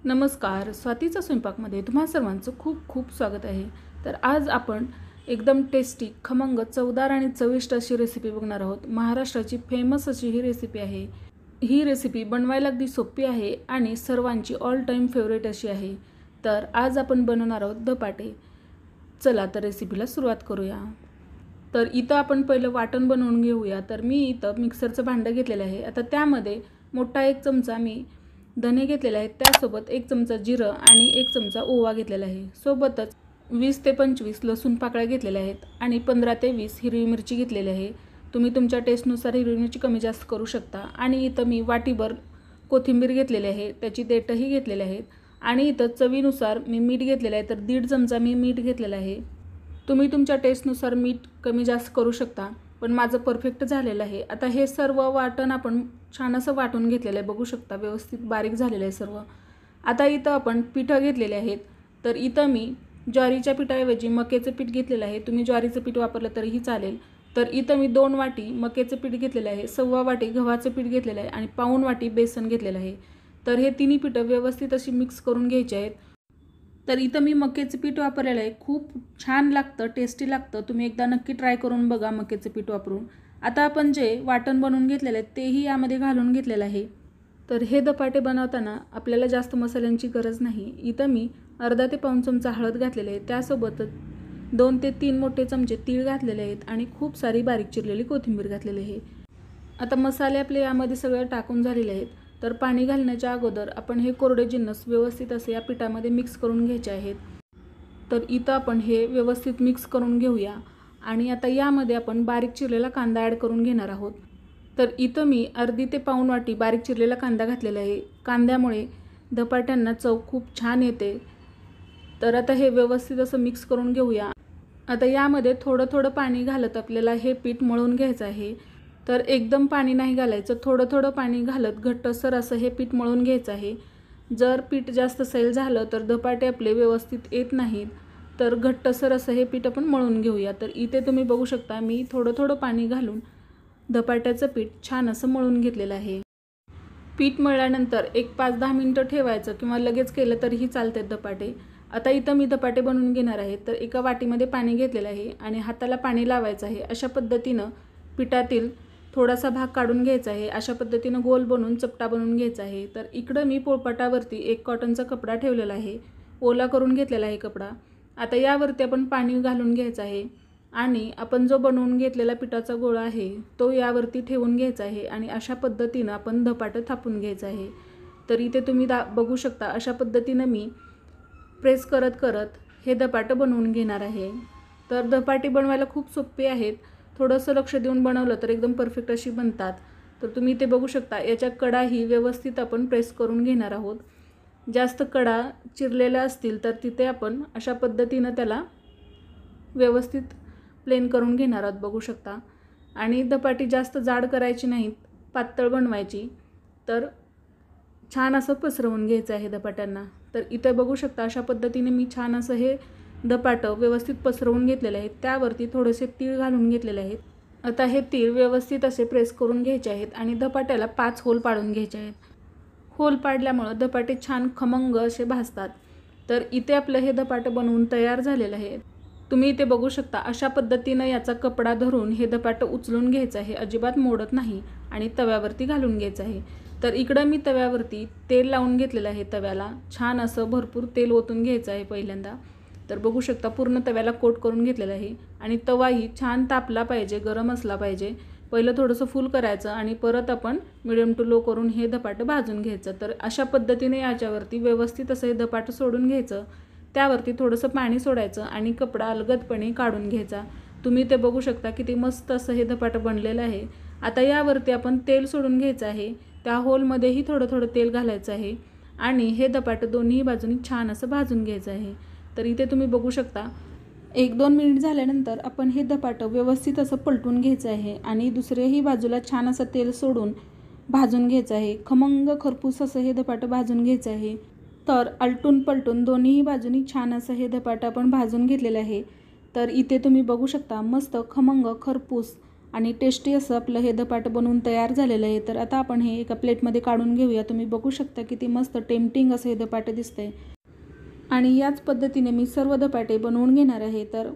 नमस्कार, स्वातीचा स्वयंपाकमध्ये तुम्हा सर्वांचं खूप खूप स्वागत आहे। तर आज आपण एकदम टेस्टी, खमंग, चवदार आणि चविष्ट अशी रेसिपी बघणार आहोत। महाराष्ट्राची फेमस अशी ही रेसिपी आहे। ही रेसिपी बनवायला अगदी सोपी आहे आणि सर्वांची ऑल टाइम फेवरेट अशी आहे। तर आज आपण बनवणार आहोत धपाटे। चला तर रेसिपीला सुरुवात करूया। तर इथं आपण पहिलं वाटण बनवून घेऊया। तर मी इथं मिक्सरचं भांडं घेतलेलं आहे। आता त्यामध्ये मोठा 1 चमचा मी धने घेतलेले आहेत, त्यासोबत 1 चमचा जिरं आणि 1 चमचा ओवा घेतलेला आहे। सोबतच 20 ते 25 लसूण पाकळ्या घेतलेल्या आहेत आणि 15 ते 20 हिरवी मिरची घेतलेली आहे। तुम्ही तुमच्या टेस्टनुसार हिरवी मिरची कमी जास्त करू शकता। आणि इथं मी वाटीभर कोथिंबीर घेतलेली आहे, त्याची देठही घेतलेली आहेत। आणि इथं चवीनुसार मी मीठ घेतलेलं आहे, तर 1.5 चमचा मी मीठ घेतलेलं आहे। तुम्ही तुमच्या टेस्टनुसार मीठ कमी जास्त करू शकता, पण माझं परफेक्ट झालेलं आहे। आता हे सर्व वाटण आपण छान असं वाटून घेतलेलं आहे, बघू शकता व्यवस्थित बारीक झालेलं आहे सर्व। आता इथं आपण पिठं घेतलेले आहेत। तर इथं मी ज्वारीच्या पिठाऐवजी मक्याचं पीठ घेतलेलं आहे। तुम्ही ज्वारीचं पीठ वापरलं तरीही चालेल। तर इथं मी 2 वाटी मक्याचं पीठ घेतलेलं आहे, 1.25 वाटी गव्हाचं पीठ घेतलेलं आहे आणि पाऊण वाटी बेसन घेतलेलं आहे। तर हे तिन्ही पिठं व्यवस्थित अशी मिक्स करून घ्यायची आहेत। तर इथं मी मक्याचं पीठ वापरलेलं आहे, खूप छान लागतं, टेस्टी लागतं। तुम्ही एकदा नक्की ट्राय करून बघा मक्याचं पीठ वापरून। आता आपण जे वाटण बनवून घेतलेलं आहे तेही यामध्ये घालून घेतलेलं आहे। तर हे धपाटे बनवताना आपल्याला जास्त मसाल्यांची गरज नाही। इथं मी अर्धा ते पाऊण चमचा हळद घातलेली आहे, त्यासोबतच 2 ते 3 मोठे चमचे तीळ घातलेले आहेत आणि खूप सारी बारीक चिरलेली कोथिंबीर घातलेली आहे। आता मसाले आपले यामध्ये सगळे टाकून झालेले आहेत। तर पाणी घालण्याच्या अगोदर आपण हे कोरडे जिन्नस व्यवस्थित असे या पिठामध्ये मिक्स करून घ्यायचे आहेत। तर इथं आपण हे व्यवस्थित मिक्स करून घेऊया आणि आता यामध्ये आपण बारीक चिरलेला कांदा ॲड करून घेणार आहोत। तर इथं मी अर्धी ते पाऊण वाटी बारीक चिरलेला कांदा घातलेला आहे। कांद्यामुळे धपाट्यांना चव खूप छान येते। तर आता हे व्यवस्थित असं मिक्स करून घेऊया। आता यामध्ये थोडं थोडं पाणी घालत आपल्याला हे पीठ मळून घ्यायचं आहे। तर एकदम पाणी नाही घालायचं, थोडं थोडं पाणी घालत घट्टसर असं हे पीठ मळून घ्यायचं आहे। जर पीठ जास्त सैल झालं तर धपाटे आपले व्यवस्थित येत नाहीत। तर घट्टसर असं हे पीठ आपण मळून घेऊया। तर इथे तुम्ही बघू शकता मी थोडं थोडं पाणी घालून धपाट्याचं पीठ छान असं मळून घेतलेलं आहे। पीठ मळल्यानंतर एक 5-10 मिनिटं ठेवायचं किंवा लगेच केलं तरीही चालते धपाटे। आता इथं मी धपाटे बनवून घेणार आहे। तर एका वाटीमध्ये पाणी घेतलेलं आहे आणि हाताला पाणी लावायचं आहे। अशा पद्धतीनं पिठातील थोडासा भाग काढून घ्यायचा आहे। अशा पद्धतीनं गोल बनवून चपटा बनवून घ्यायचा आहे। तर इकडं मी पोळपाटावरती एक कॉटनचा कपडा ठेवलेला आहे, ओला करून घेतलेला आहे कपडा। आता यावरती आपण पाणी घालून घ्यायचं आहे आणि आपण जो बनवून घेतलेला पिठाचा गोळा आहे तो यावरती ठेवून घ्यायचा आहे आणि अशा पद्धतीनं आपण धपाटं थापून घ्यायचं आहे। तर इथे तुम्ही बघू शकता अशा पद्धतीनं मी प्रेस करत करत हे धपाटं बनवून घेणार आहे। तर धपाटे बनवायला खूप सोपे आहेत, थोडंसं लक्ष देऊन बनवलं तर एकदम परफेक्ट अशी बनतात। तर तुम्ही इथे बघू शकता याच्या कडाही व्यवस्थित आपण प्रेस करून घेणार आहोत। जास्त कडा चिरलेल्या असतील तर तिथे आपण अशा पद्धतीनं त्याला व्यवस्थित प्लेन करून घेणार आहोत, बघू शकता। आणि धपाटी जास्त जाड करायची नाहीत, पातळ बनवायची। तर छान असं पसरवून घ्यायचं आहे धपाट्यांना। तर इथे बघू शकता अशा पद्धतीने मी छान असं हे धपाटं व्यवस्थित पसरवून घेतलेले आहे। त्यावरती थोडेसे तीळ घालून घेतलेले आहेत। आता हे तीळ व्यवस्थित असे प्रेस करून घ्यायचे आहेत आणि धपाट्याला 5 होल पाडून घ्यायचे आहेत। होल पाडल्यामुळं धपाटे छान खमंग असे भाजतात। तर इथे आपलं हे धपाटं बनवून तयार झालेलं आहे। तुम्ही इथे बघू शकता अशा पद्धतीनं याचा कपडा धरून हे धपाटं उचलून घ्यायचं आहे, अजिबात मोडत नाही आणि तव्यावरती घालून घ्यायचं आहे। तर इकडं मी तव्यावरती तेल लावून घेतलेलं आहे। तव्याला छान असं भरपूर तेल ओतून घ्यायचं आहे पहिल्यांदा। तर बघू शकता पूर्ण तव्याला कोट करून घेतलेलं आहे आणि तवाही छान तापला पाहिजे, गरम असला पाहिजे। पहिलं थोडंसं फुल करायचं आणि परत आपण मिडियम टू लो करून हे धपाटं भाजून घ्यायचं। तर अशा पद्धतीने याच्यावरती व्यवस्थित असं हे धपाटं सोडून घ्यायचं। त्यावरती थोडंसं पाणी सोडायचं आणि कपडा अलगदपणे काढून घ्यायचा। तुम्ही ते बघू शकता किती मस्त असं हे धपाटं बनलेलं आहे। आता यावरती आपण तेल सोडून घ्यायचं आहे, त्या होलमध्येही थोडं थोडं तेल घालायचं आहे आणि हे धपाटं दोन्ही बाजूनी छान असं भाजून घ्यायचं आहे। तर इथे तुम्ही बघू शकता 1-2 मिनिट झाल्यानंतर आपण हे धपाटं व्यवस्थित असं पलटून घ्यायचं आहे आणि दुसऱ्याही बाजूला छान असं तेल सोडून भाजून घ्यायचं आहे। खमंग खरपूस असं हे धपाटं भाजून घ्यायचं आहे। तर आलटून पलटून दोन्ही बाजूनी छान असं हे धपाटं आपण भाजून घेतलेलं आहे। तर इथे तुम्ही बघू शकता मस्त खमंग खरपूस आणि टेस्टी असं आपलं हे धपाटं बनवून तयार झालेलं आहे। तर आता आपण हे एका प्लेटमध्ये काढून घेऊया। तुम्ही बघू शकता किती मस्त टेम्पटिंग असं हे धपाटे दिसतंय आणि याच पद्धतीने मी सर्व धपाटे बनवून घेणार आहे। तर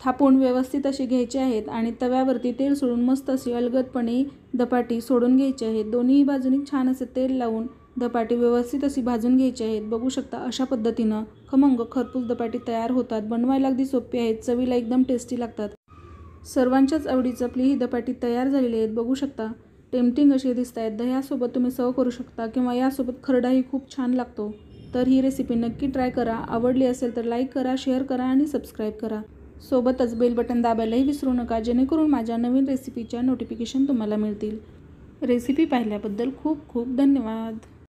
थापून व्यवस्थित असे घ्यायचे आहेत आणि तव्यावरती तेल सोडून मस्त अशी अलगदपणे धपाटी सोडून घ्यायची आहेत। दोन्ही बाजूनी छान असे तेल लावून धपाटी व्यवस्थित अशी भाजून घ्यायची आहेत। बघू शकता अशा पद्धतीनं खमंग खरपूस धपाटी तयार होतात। बनवायला अगदी सोपी आहेत, चवीला एकदम टेस्टी लागतात। सर्वांच्याच आवडीचं आपली ही धपाटी तयार झालेली आहेत। बघू शकता टेम्पटिंग अशी दिसत आहेत। दह्यासोबत तुम्ही सर्व करू शकता किंवा यासोबत खरडाही खूप छान लागतो। तर ही रेसिपी नक्की ट्राय करा। आवडली असेल तर लाईक करा, शेअर करा आणि सबस्क्राईब करा। सोबतच बेल बटन दाबायलाही विसरू नका, जेणेकरून माझ्या नवीन रेसिपीच्या नोटिफिकेशन तुम्हाला मिळतील। रेसिपी पाहिल्याबद्दल खूप खूप धन्यवाद।